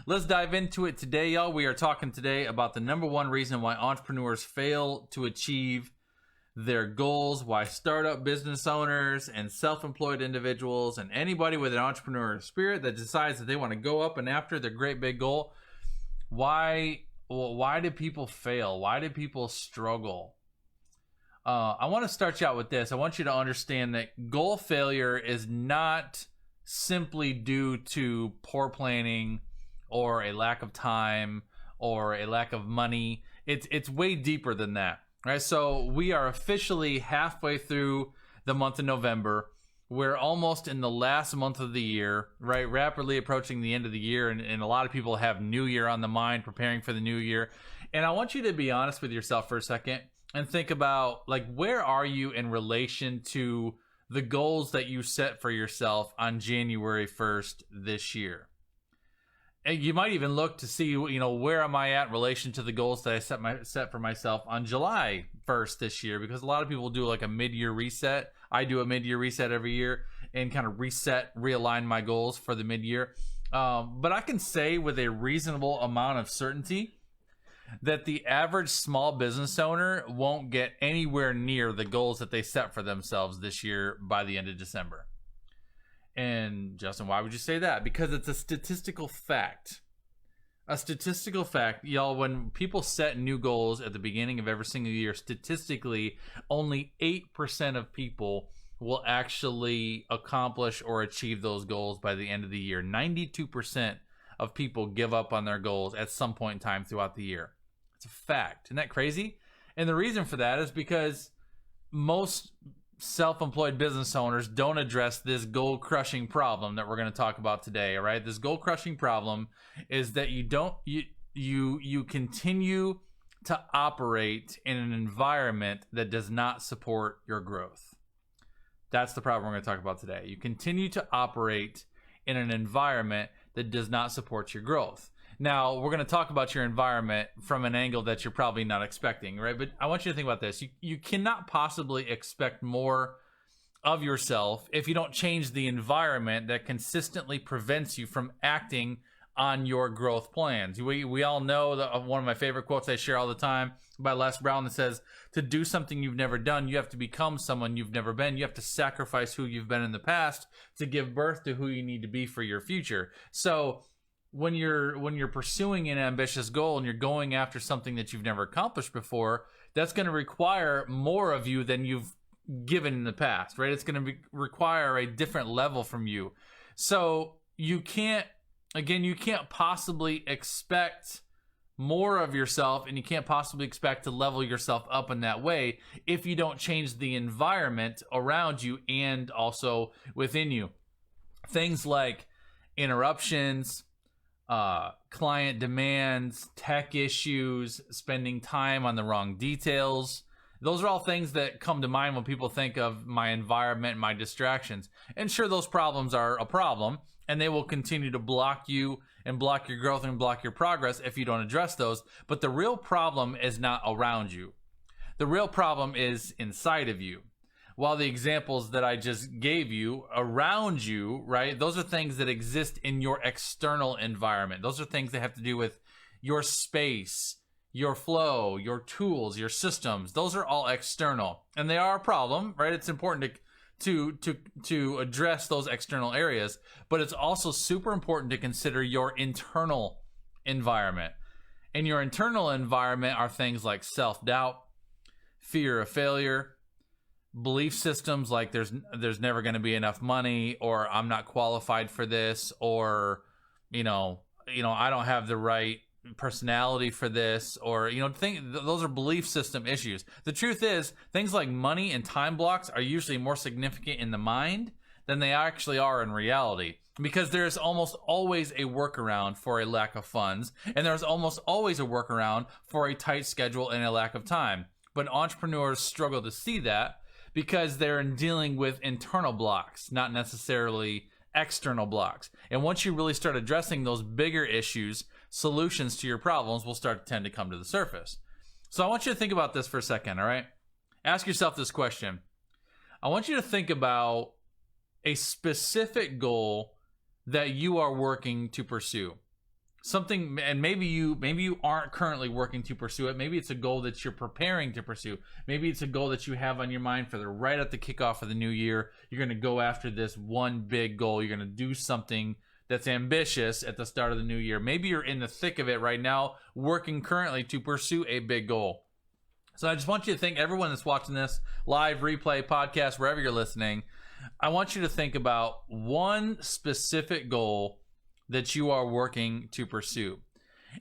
Let's dive into it today, y'all. We are talking today about the number one reason why entrepreneurs fail to achieve their goals, why startup business owners and self-employed individuals and anybody with an entrepreneurial spirit that decides that they want to go up and after their great big goal, why do people fail? Why do people struggle? I want to start you out with this. I want you to understand that goal failure is not simply due to poor planning or a lack of time or a lack of money. It's way deeper than that, right? So we are officially halfway through the month of November. We're almost in the last month of the year, right? Rapidly approaching the end of the year, and a lot of people have New Year on the mind, preparing for the new year. And I want you to be honest with yourself for a second and think about, like, where are you in relation to the goals that you set for yourself on January 1st this year? And you might even look to see, where am I at in relation to the goals that I set for myself on July 1st this year? Because a lot of people do like a mid-year reset. I do a mid-year reset every year and kind of realign my goals for the mid-year. But I can say with a reasonable amount of certainty that the average small business owner won't get anywhere near the goals that they set for themselves this year by the end of December. And Justin, why would you say that? Because it's a statistical fact. A statistical fact, y'all, when people set new goals at the beginning of every single year, statistically, only 8% of people will actually accomplish or achieve those goals by the end of the year. 92% of people give up on their goals at some point in time throughout the year. It's a fact. Isn't that crazy? And the reason for that is because most self-employed business owners don't address this goal-crushing problem that we're going to talk about today. All right, this goal-crushing problem is that you continue to operate in an environment that does not support your growth. That's the problem we're going to talk about today. You continue to operate in an environment that does not support your growth. Now, we're going to talk about your environment from an angle that you're probably not expecting, right? But I want you to think about this. You cannot possibly expect more of yourself if you don't change the environment that consistently prevents you from acting on your growth plans. We all know that one of my favorite quotes I share all the time by Les Brown that says, to do something you've never done, you have to become someone you've never been. You have to sacrifice who you've been in the past to give birth to who you need to be for your future. So when you're pursuing an ambitious goal and you're going after something that you've never accomplished before, that's going to require more of you than you've given in the past, right? It's going to require a different level from you. So you can't possibly expect more of yourself, and you can't possibly expect to level yourself up in that way if you don't change the environment around you and also within you. Things like interruptions, client demands, tech issues, spending time on the wrong details. Those are all things that come to mind when people think of my environment, my distractions. And sure, those problems are a problem, and they will continue to block you and block your growth and block your progress if you don't address those. But the real problem is not around you. The real problem is inside of you. While the examples that I just gave you around you, right, those are things that exist in your external environment. Those are things that have to do with your space, your flow, your tools, your systems. Those are all external, and they are a problem, right? It's important to address those external areas, but it's also super important to consider your internal environment. And your internal environment are things like self-doubt, fear of failure, belief systems like there's never going to be enough money, or I'm not qualified for this, or I don't have the right personality for this, or those are belief system issues. The truth is, things like money and time blocks are usually more significant in the mind than they actually are in reality, because there's almost always a workaround for a lack of funds, and there's almost always a workaround for a tight schedule and a lack of time. But entrepreneurs struggle to see that because they're dealing with internal blocks, not necessarily external blocks. And once you really start addressing those bigger issues, solutions to your problems will start to tend to come to the surface. So I want you to think about this for a second, all right? Ask yourself this question. I want you to think about a specific goal that you are working to pursue. something, and maybe you aren't currently working to pursue it. Maybe it's a goal that you're preparing to pursue. Maybe it's a goal that you have on your mind for right at the kickoff of the new year. You're going to go after this one big goal. You're going to do something that's ambitious at the start of the new year. Maybe you're in the thick of it right now, working currently to pursue a big goal. So I just want you to think, everyone that's watching this live, replay, podcast, wherever you're listening, I want you to think about one specific goal that you are working to pursue.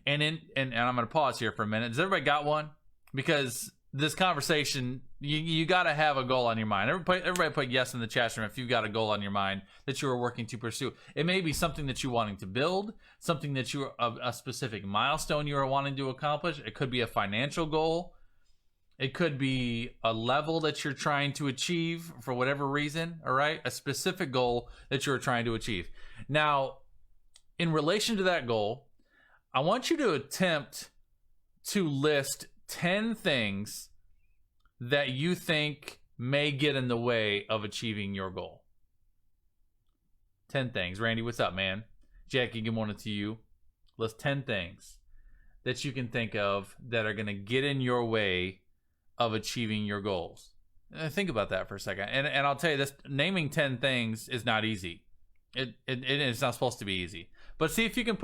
And I'm going to pause here for a minute. Does everybody got one? Because this conversation, you got to have a goal on your mind. Everybody put yes in the chat room if you've got a goal on your mind that you are working to pursue. It may be something that you're wanting to build, something that you are a specific milestone you are wanting to accomplish. It could be a financial goal. It could be a level that you're trying to achieve for whatever reason, all right? A specific goal that you're trying to achieve. Now, in relation to that goal, I want you to attempt to list 10 things that you think may get in the way of achieving your goal. 10 things. Randy, what's up, man? Jackie, good morning to you. List 10 things that you can think of that are going to get in your way of achieving your goals. Think about that for a second. And I'll tell you this, naming 10 things is not easy. It's not supposed to be easy. But see if you can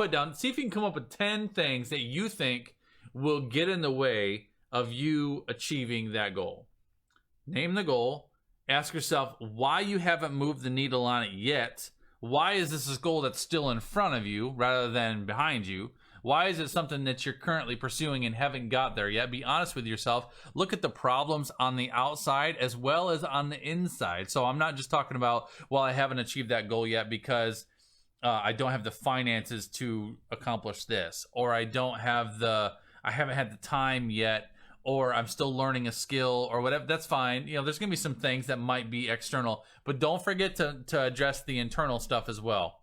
come up with 10 things that you think will get in the way of you achieving that goal. Name the goal. Ask yourself why you haven't moved the needle on it yet. Why is this a goal that's still in front of you rather than behind you? Why is it something that you're currently pursuing and haven't got there yet? Be honest with yourself. Look at the problems on the outside as well as on the inside. So I'm not just talking about, well, I haven't achieved that goal yet because I don't have the finances to accomplish this, or I haven't had the time yet, or I'm still learning a skill or whatever. That's fine. There's going to be some things that might be external, but don't forget to address the internal stuff as well.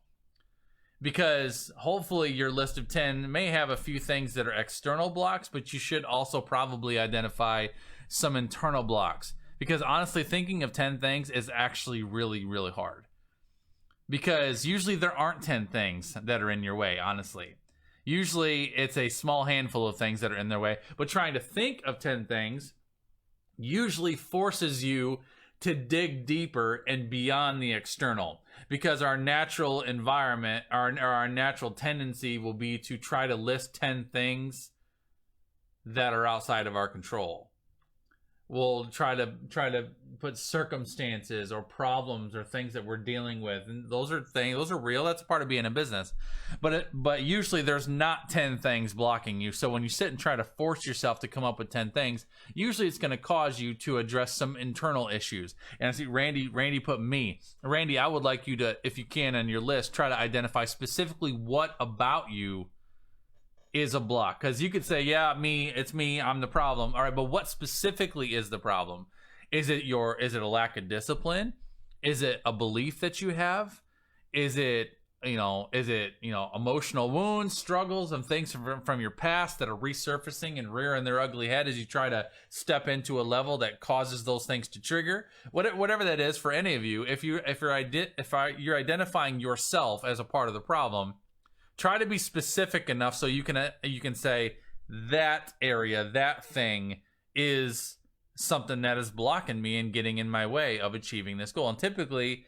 Because hopefully your list of 10 may have a few things that are external blocks, but you should also probably identify some internal blocks. Because honestly, thinking of 10 things is actually really, really hard. Because usually there aren't 10 things that are in your way, honestly. Usually it's a small handful of things that are in their way. But trying to think of 10 things usually forces you to dig deeper and beyond the external, because our natural environment, our natural tendency will be to try to list 10 things that are outside of our control. We'll try to put circumstances or problems or things that we're dealing with, and those are real. That's part of being a business, but usually there's not 10 things blocking you. So when you sit and try to force yourself to come up with 10 things, usually it's going to cause you to address some internal issues. And I see Randy put me. Randy, I would like you to, if you can, on your list, try to identify specifically what about you is a block. Because you could say, yeah, it's me, I'm the problem. All right, but what specifically is the problem? Is it a lack of discipline? Is it a belief that you have? Is it emotional wounds, struggles, and things from your past that are resurfacing and rearing their ugly head as you try to step into a level that causes those things to trigger? Whatever that is for any of you, if you're identifying yourself as a part of the problem, try to be specific enough so you can say that area, that thing is something that is blocking me and getting in my way of achieving this goal. And typically,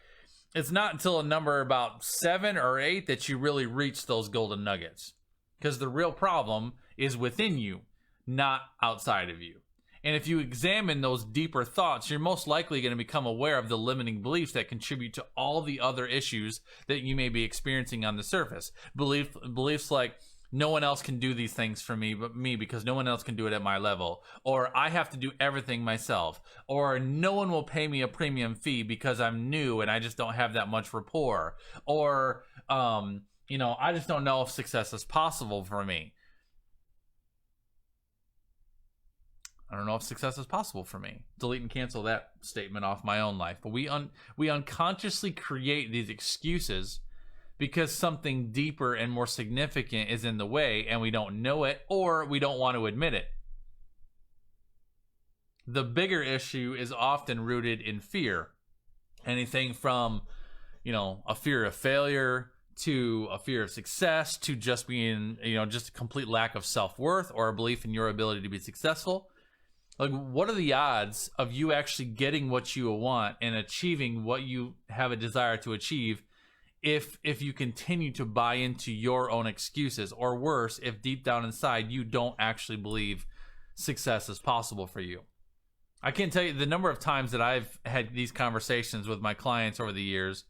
it's not until a number about 7 or 8 that you really reach those golden nuggets, because the real problem is within you, not outside of you. And if you examine those deeper thoughts, you're most likely going to become aware of the limiting beliefs that contribute to all the other issues that you may be experiencing on the surface. Beliefs like, no one else can do these things for me but me, because no one else can do it at my level. Or I have to do everything myself. Or no one will pay me a premium fee because I'm new and I just don't have that much rapport. Or, I just don't know if success is possible for me. I don't know if success is possible for me. Delete and cancel that statement off my own life. But we unconsciously create these excuses because something deeper and more significant is in the way, and we don't know it, or we don't want to admit it. The bigger issue is often rooted in fear. Anything from, a fear of failure to a fear of success, to just being, just a complete lack of self-worth or a belief in your ability to be successful. Like, what are the odds of you actually getting what you want and achieving what you have a desire to achieve if you continue to buy into your own excuses, or worse, if deep down inside you don't actually believe success is possible for you? I can't tell you the number of times that I've had these conversations with my clients over the years,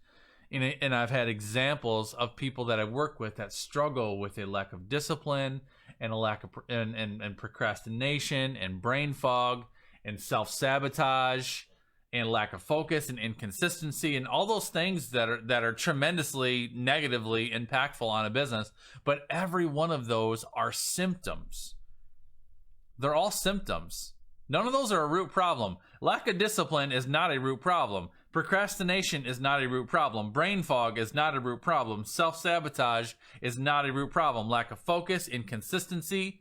and I've had examples of people that I work with that struggle with a lack of discipline and a lack of and procrastination and brain fog and self-sabotage and lack of focus and inconsistency and all those things that are tremendously negatively impactful on a business. But every one of those are symptoms. They're all symptoms. None of those are a root problem. Lack of discipline is not a root problem. Procrastination is not a root problem. Brain fog is not a root problem. Self-sabotage is not a root problem. Lack of focus, inconsistency,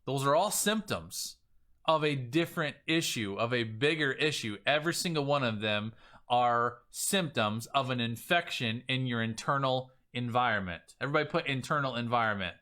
those are all symptoms of a different issue, of a bigger issue. Every single one of them are symptoms of an infection in your internal environment. Everybody put internal environment.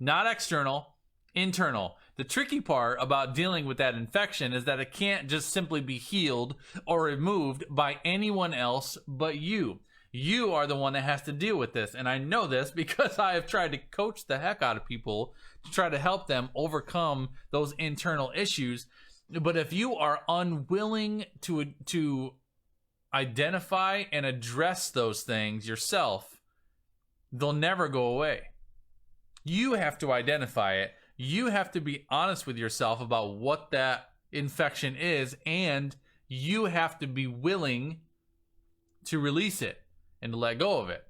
Not external, internal. The tricky part about dealing with that infection is that it can't just simply be healed or removed by anyone else but you. You are the one that has to deal with this. And I know this because I have tried to coach the heck out of people to try to help them overcome those internal issues. But if you are unwilling to identify and address those things yourself, they'll never go away. You have to identify it. You have to be honest with yourself about what that infection is, and you have to be willing to release it and to let go of it.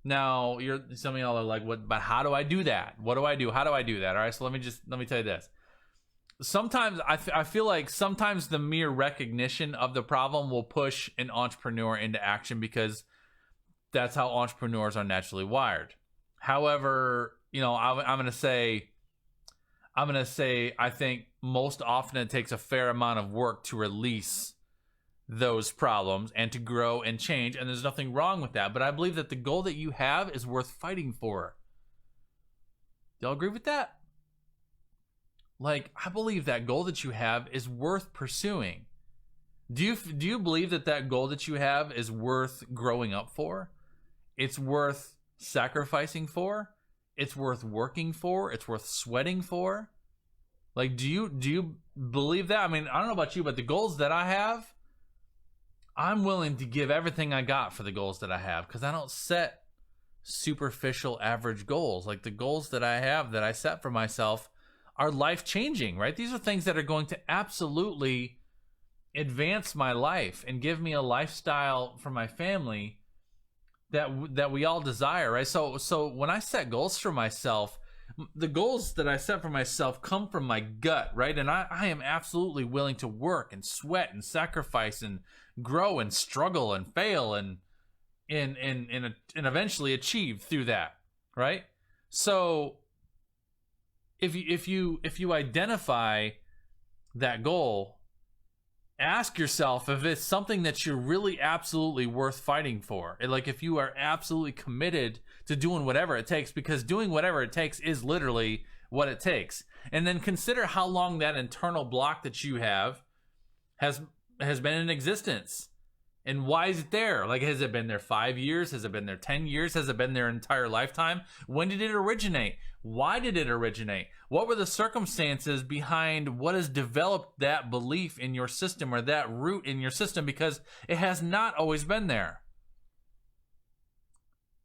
Now, some of y'all are like, "What? But how do I do that? What do I do? How do I do that?" All right, so let me tell you this. Sometimes I feel like sometimes the mere recognition of the problem will push an entrepreneur into action because that's how entrepreneurs are naturally wired. However, I'm going to say I think most often it takes a fair amount of work to release those problems and to grow and change, and there's nothing wrong with that. But I believe that the goal that you have is worth fighting for. Do y'all agree with that? Like, I believe that goal that you have is worth pursuing. Do you believe that goal that you have is worth growing up for? It's worth sacrificing for? It's worth working for? It's worth sweating for? Like, do you believe that? I mean, I don't know about you, but the goals that I have, I'm willing to give everything I got for the goals that I have, because I don't set superficial average goals. Like, the goals that I have, that I set for myself, are life-changing, right? These are things that are going to absolutely advance my life and give me a lifestyle for my family that we all desire, right? So when I set goals for myself, the goals that I set for myself come from my gut, right? And I am absolutely willing to work and sweat and sacrifice and grow and struggle and fail and eventually achieve through that, right? So if you identify that goal, ask yourself if it's something that you're really absolutely worth fighting for. Like, if you are absolutely committed to doing whatever it takes, because doing whatever it takes is literally what it takes. And then consider how long that internal block that you have has been in existence. And why is it there? Like, has it been there 5 years? Has it been there 10 years? Has it been their entire lifetime? When did it originate? Why did it originate? What were the circumstances behind what has developed that belief in your system or that root in your system? Because it has not always been there.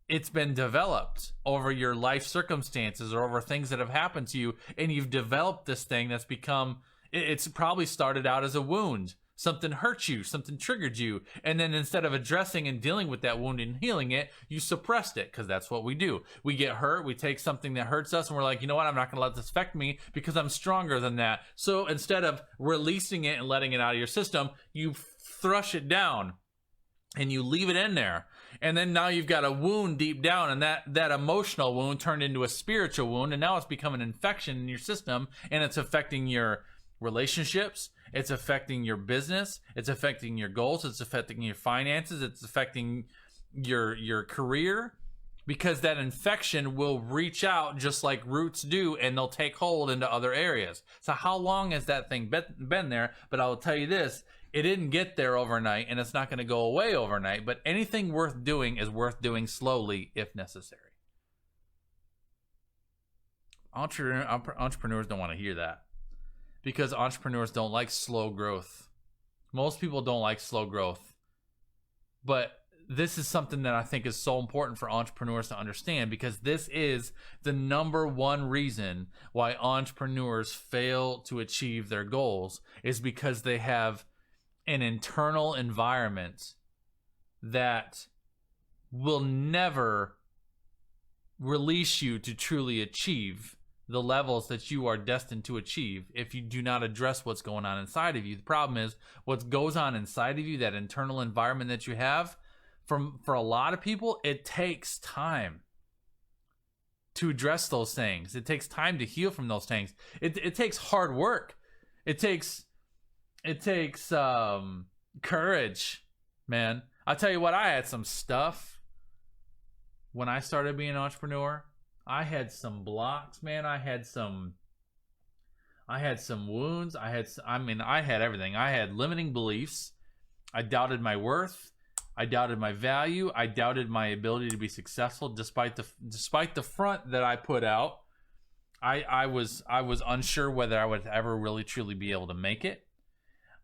It's been developed over your life circumstances or over things that have happened to you, and you've developed this thing that's become, it's probably started out as a wound. Something hurt you, something triggered you, and then instead of addressing and dealing with that wound and healing it, you suppressed it, because that's what we do. We get hurt, we take something that hurts us, and we're like, you know what, I'm not going to let this affect me because I'm stronger than that. So instead of releasing it and letting it out of your system, you thrush it down and you leave it in there. And then now you've got a wound deep down, and that emotional wound turned into a spiritual wound, and now it's become an infection in your system, and it's affecting your relationships, it's affecting your business, it's affecting your goals, it's affecting your finances, it's affecting your career, because that infection will reach out just like roots do, and they'll take hold into other areas. So how long has that thing been there? But I will tell you this, it didn't get there overnight, and it's not going to go away overnight, but anything worth doing is worth doing slowly if necessary. Entrepreneurs don't want to hear that, because entrepreneurs don't like slow growth. Most people don't like slow growth. But this is something that I think is so important for entrepreneurs to understand, because this is the number one reason why entrepreneurs fail to achieve their goals, is because they have an internal environment that will never release you to truly achieve the levels that you are destined to achieve if you do not address what's going on inside of you. The problem is, what goes on inside of you, that internal environment that you have, for a lot of people, it takes time to address those things. It takes time to heal from those things. It takes hard work. It takes courage, man. I'll tell you what, I had some stuff when I started being an entrepreneur. I had some blocks, man. I had some wounds. I had everything. I had limiting beliefs. I doubted my worth. I doubted my value. I doubted my ability to be successful, despite the front that I put out. I was unsure whether I would ever really truly be able to make it.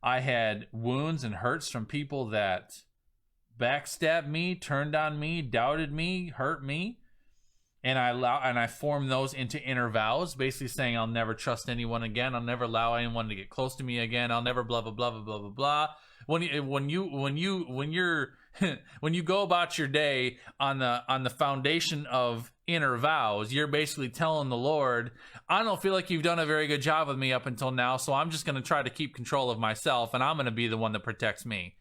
I had wounds and hurts from people that backstabbed me, turned on me, doubted me, hurt me. And I formed those into inner vows, basically saying I'll never trust anyone again. I'll never allow anyone to get close to me again. I'll never blah blah blah blah blah blah blah. When you go about your day on the foundation of inner vows, you're basically telling the Lord, I don't feel like you've done a very good job with me up until now, so I'm just going to try to keep control of myself, and I'm going to be the one that protects me.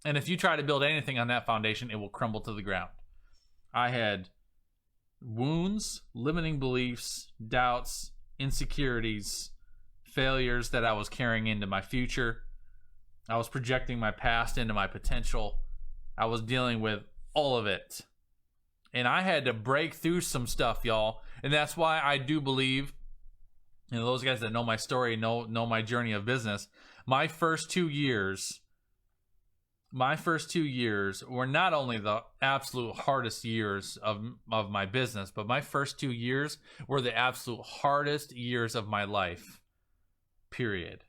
And if you try to build anything on that foundation, it will crumble to the ground. I had wounds, limiting beliefs, doubts, insecurities, failures that I was carrying into my future. I was projecting my past into my potential. I was dealing with all of it. And I had to break through some stuff, y'all. And that's why I do believe, those guys that know my story, know my journey of business. My first 2 years were not only the absolute hardest years of my business, but my first 2 years were the absolute hardest years of my life, period.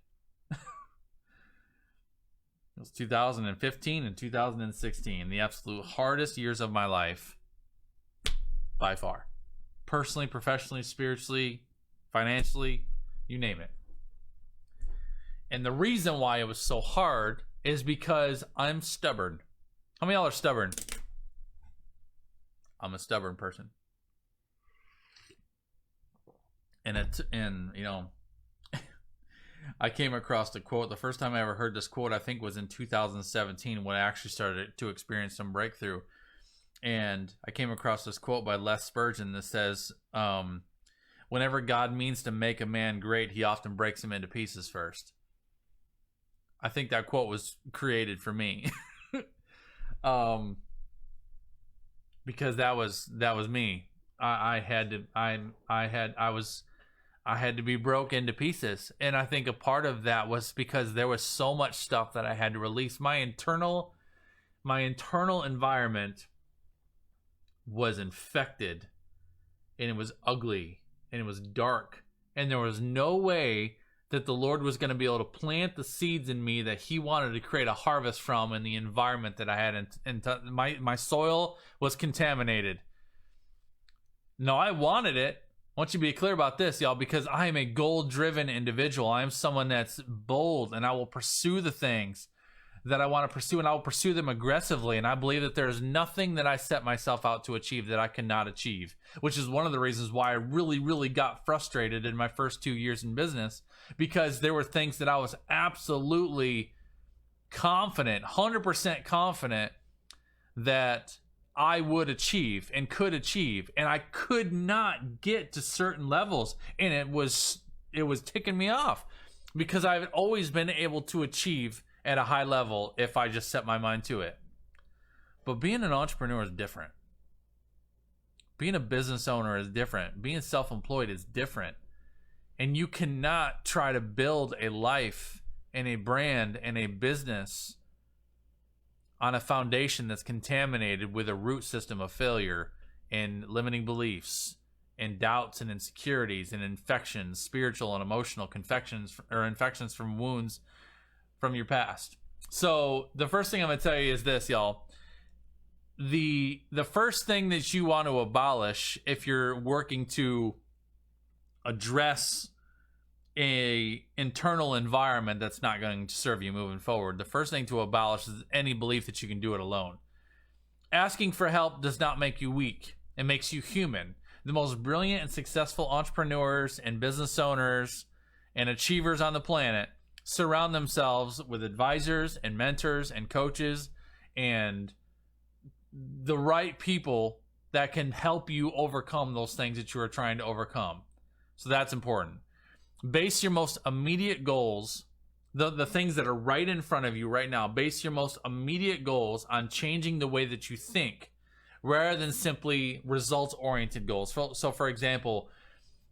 It was 2015 and 2016, the absolute hardest years of my life, by far. Personally, professionally, spiritually, financially, you name it. And the reason why it was so hard is because I'm stubborn. How many of y'all are stubborn? I'm a stubborn person. And you know, I came across a quote. The first time I ever heard this quote, I think, was in 2017, when I actually started to experience some breakthrough. And I came across this quote by Les Spurgeon that says, whenever God means to make a man great, he often breaks him into pieces first. I think that quote was created for me. Because that was me. I had to be broke into pieces. And I think a part of that was because there was so much stuff that I had to release. My internal environment was infected, and it was ugly, and it was dark, and there was no way that the Lord was going to be able to plant the seeds in me that he wanted to create a harvest from in the environment that I had. My soil was contaminated. No, I wanted it. I want you to be clear about this, y'all, because I am a goal-driven individual. I am someone that's bold, and I will pursue the things that I want to pursue, and I will pursue them aggressively. And I believe that there's nothing that I set myself out to achieve that I cannot achieve, which is one of the reasons why I really, really got frustrated in my first 2 years in business, because there were things that I was absolutely confident, 100% confident that I would achieve and could achieve, and I could not get to certain levels, and it was ticking me off, because I've always been able to achieve at a high level if I just set my mind to it. But being an entrepreneur is different. Being a business owner is different. Being self-employed is different. And you cannot try to build a life and a brand and a business on a foundation that's contaminated with a root system of failure and limiting beliefs and doubts and insecurities and infections, spiritual and emotional infections from wounds from your past. So the first thing I'm going to tell you is this, y'all. The first thing that you want to abolish if you're working to address a internal environment that's not going to serve you moving forward, the first thing to abolish is any belief that you can do it alone. Asking for help does not make you weak. It makes you human. The most brilliant and successful entrepreneurs and business owners and achievers on the planet surround themselves with advisors and mentors and coaches and the right people that can help you overcome those things that you are trying to overcome. So that's important. Base your most immediate goals, the things that are right in front of you right now, base your most immediate goals on changing the way that you think rather than simply results-oriented goals. So for example,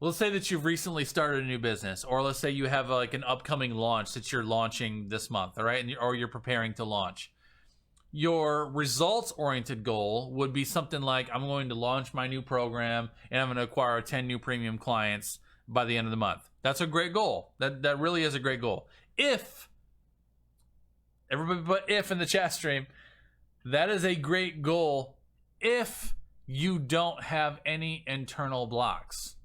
let's say that you've recently started a new business, or let's say you have like an upcoming launch that you're launching this month, all right, or you're preparing to launch. Your results-oriented goal would be something like, I'm going to launch my new program and I'm going to acquire 10 new premium clients by the end of the month. That's a great goal. That really is a great goal. If, everybody put if in the chat stream, that is a great goal if you don't have any internal blocks.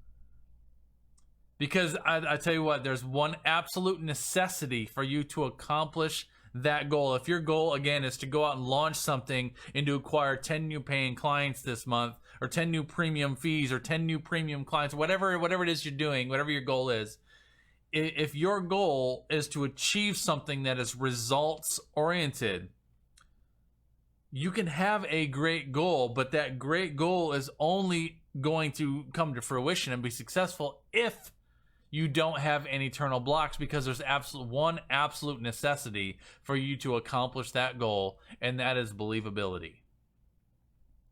Because I tell you what, there's one absolute necessity for you to accomplish that goal. If your goal, again, is to go out and launch something and to acquire 10 new paying clients this month, or 10 new premium fees, or 10 new premium clients, whatever it is you're doing, whatever your goal is, if your goal is to achieve something that is results oriented, you can have a great goal, but that great goal is only going to come to fruition and be successful if you don't have any internal blocks, because there's one absolute necessity for you to accomplish that goal, and that is believability.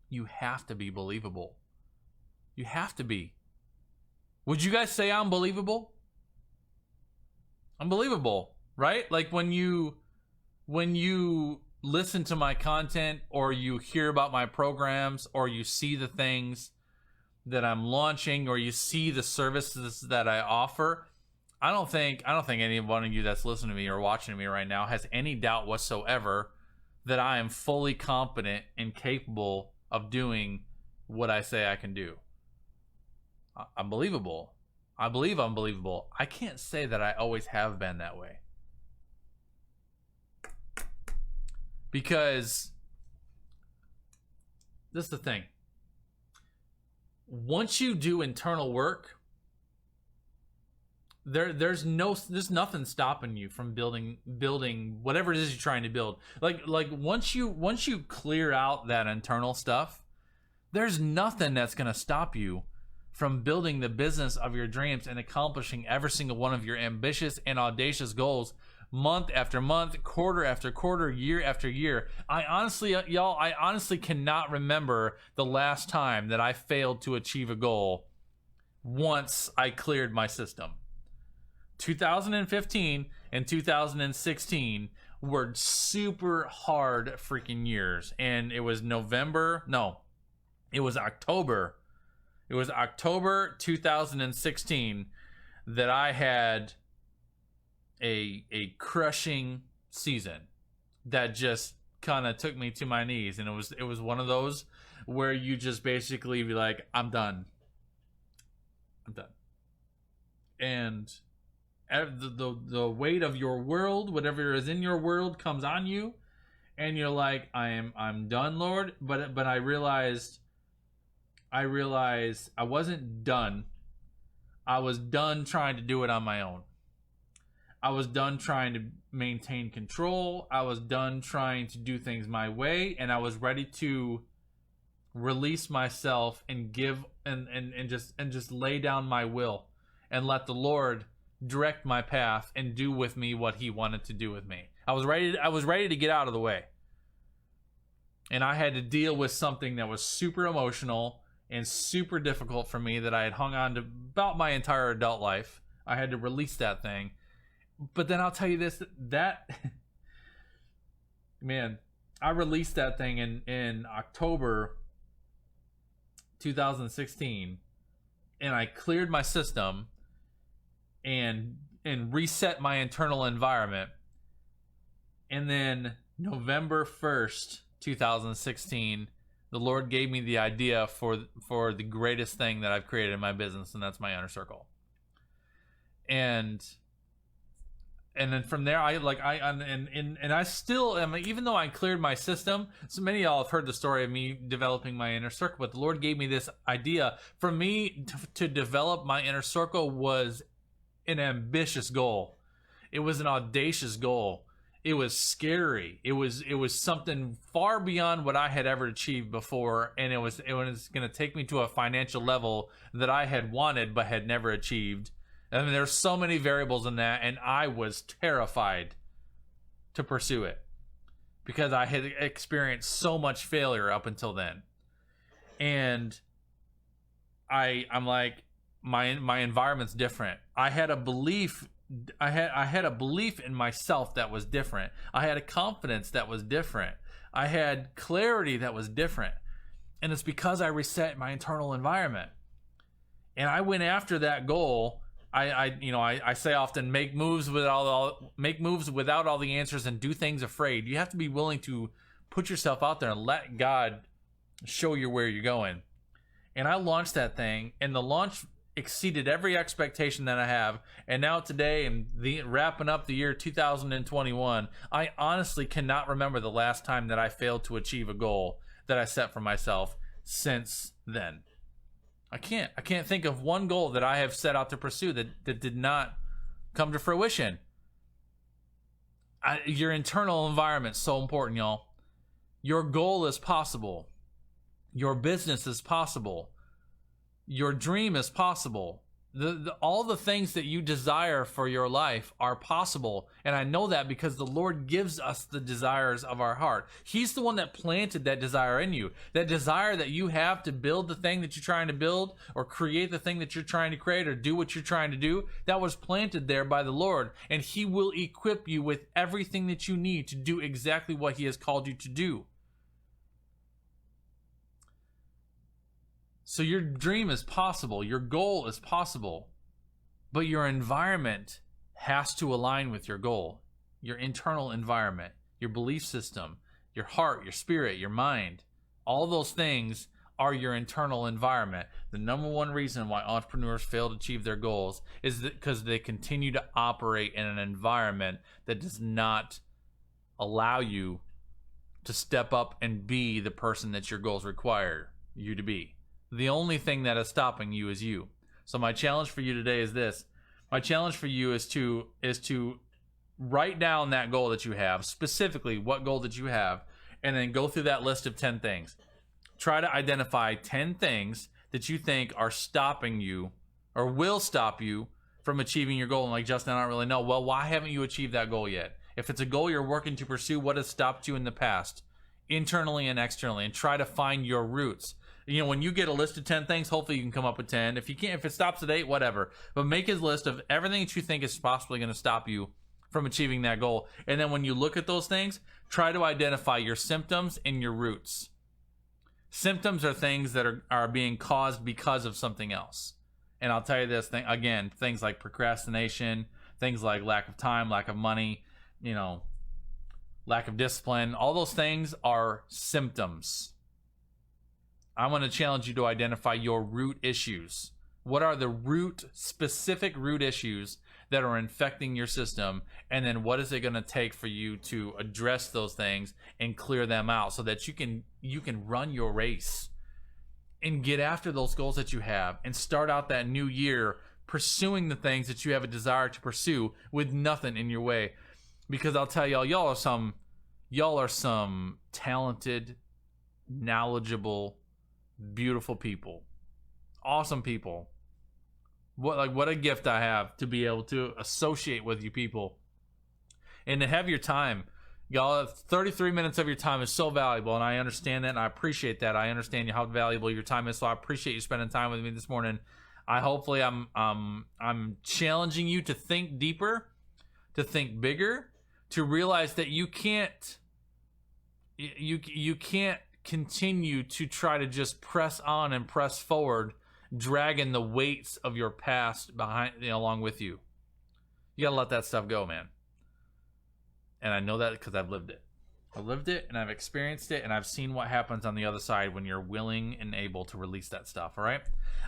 You have to be believable. You have to be. Would you guys say I'm believable? I'm believable, right? Like when you listen to my content, or you hear about my programs, or you see the things that I'm launching, or you see the services that I offer, I don't think any one of you that's listening to me or watching me right now has any doubt whatsoever that I am fully competent and capable of doing what I say I can do. I'm believable. I believe I'm believable. I can't say that I always have been that way. Because this is the thing. Once you do internal work, there's nothing stopping you from building whatever it is you're trying to build. Like once you clear out that internal stuff, there's nothing that's going to stop you from building the business of your dreams and accomplishing every single one of your ambitious and audacious goals month after month, quarter after quarter, year after year. I honestly cannot remember the last time that I failed to achieve a goal once I cleared my system. 2015 and 2016 were super hard freaking years, and it was October. It was October 2016 that I had a crushing season that just kind of took me to my knees, and it was one of those where you just basically be like, I'm done, and the weight of your world, whatever is in your world, comes on you, and you're like, I'm done, Lord. But I realized I wasn't done. I was done trying to do it on my own. I was done trying to maintain control. I was done trying to do things my way, and I was ready to release myself and give and just lay down my will and let the Lord direct my path and do with me what he wanted to do with me. I was ready to get out of the way. And I had to deal with something that was super emotional and super difficult for me that I had hung on to about my entire adult life. I had to release that thing. But then I'll tell you this, that man, I released that thing in October 2016, and I cleared my system and reset my internal environment. And then November 1st, 2016, the Lord gave me the idea for the greatest thing that I've created in my business, and that's my inner circle. And then from there, I still am, even though I cleared my system. So many of y'all have heard the story of me developing my inner circle, but the Lord gave me this idea. For me to develop my inner circle was an ambitious goal. It was an audacious goal. It was scary. It was something far beyond what I had ever achieved before, and it was going to take me to a financial level that I had wanted but had never achieved. I mean, there's so many variables in that, and I was terrified to pursue it because I had experienced so much failure up until then. And I'm like, my environment's different. I had a belief in myself that was different. I had a confidence that was different. I had clarity that was different. And it's because I reset my internal environment. And I went after that goal. I say often, make moves without all the answers and do things afraid. You have to be willing to put yourself out there and let God show you where you're going. And I launched that thing, and the launch exceeded every expectation that I have. And now today, and wrapping up the year 2021, I honestly cannot remember the last time that I failed to achieve a goal that I set for myself since then. I can't think of one goal that I have set out to pursue that did not come to fruition. Your internal environment is so important, y'all. Your goal is possible. Your business is possible. Your dream is possible. All the things that you desire for your life are possible. And I know that because the Lord gives us the desires of our heart. He's the one that planted that desire in you. That desire that you have to build the thing that you're trying to build, or create the thing that you're trying to create, or do what you're trying to do, that was planted there by the Lord. And He will equip you with everything that you need to do exactly what He has called you to do. So your dream is possible, your goal is possible, but your environment has to align with your goal. Your internal environment, your belief system, your heart, your spirit, your mind, all those things are your internal environment. The number one reason why entrepreneurs fail to achieve their goals is because they continue to operate in an environment that does not allow you to step up and be the person that your goals require you to be. The only thing that is stopping you is you. So my challenge for you today is this. My challenge for you is to write down that goal that you have, specifically what goal that you have, and then go through that list of 10 things. Try to identify 10 things that you think are stopping you or will stop you from achieving your goal. And like, Justin, I don't really know. Well, why haven't you achieved that goal yet? If it's a goal you're working to pursue, what has stopped you in the past, internally and externally, and try to find your roots. You know, when you get a list of 10 things, hopefully you can come up with 10. If you can't, if it stops at 8, whatever. But make a list of everything that you think is possibly going to stop you from achieving that goal. And then when you look at those things, try to identify your symptoms and your roots. Symptoms are things that are being caused because of something else. And I'll tell you this thing again, things like procrastination, things like lack of time, lack of money, lack of discipline, all those things are symptoms. I want to challenge you to identify your root issues. What are the specific root issues that are infecting your system? And then what is it going to take for you to address those things and clear them out so that you can run your race and get after those goals that you have and start out that new year pursuing the things that you have a desire to pursue with nothing in your way. Because I'll tell y'all are some talented, knowledgeable, beautiful people, awesome people. What a gift I have to be able to associate with you people and to have your time. Y'all, 33 minutes of your time is so valuable, and I understand that, and I appreciate that. I understand how valuable your time is, so I appreciate you spending time with me this morning. Hopefully I'm challenging you to think deeper, to think bigger, to realize that you can't continue to try to just press on and press forward, dragging the weights of your past behind, along with you. You gotta let that stuff go, man. And I know that because I've lived it. I've lived it and I've experienced it, and I've seen what happens on the other side when you're willing and able to release that stuff. All right,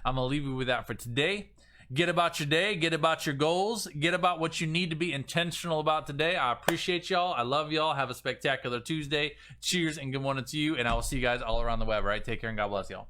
I'm gonna leave you with that for today. Get about your day, get about your goals, get about what you need to be intentional about today. I appreciate y'all. I love y'all. Have a spectacular Tuesday. Cheers and good morning to you, and I will see you guys all around the web. All right, take care and God bless y'all.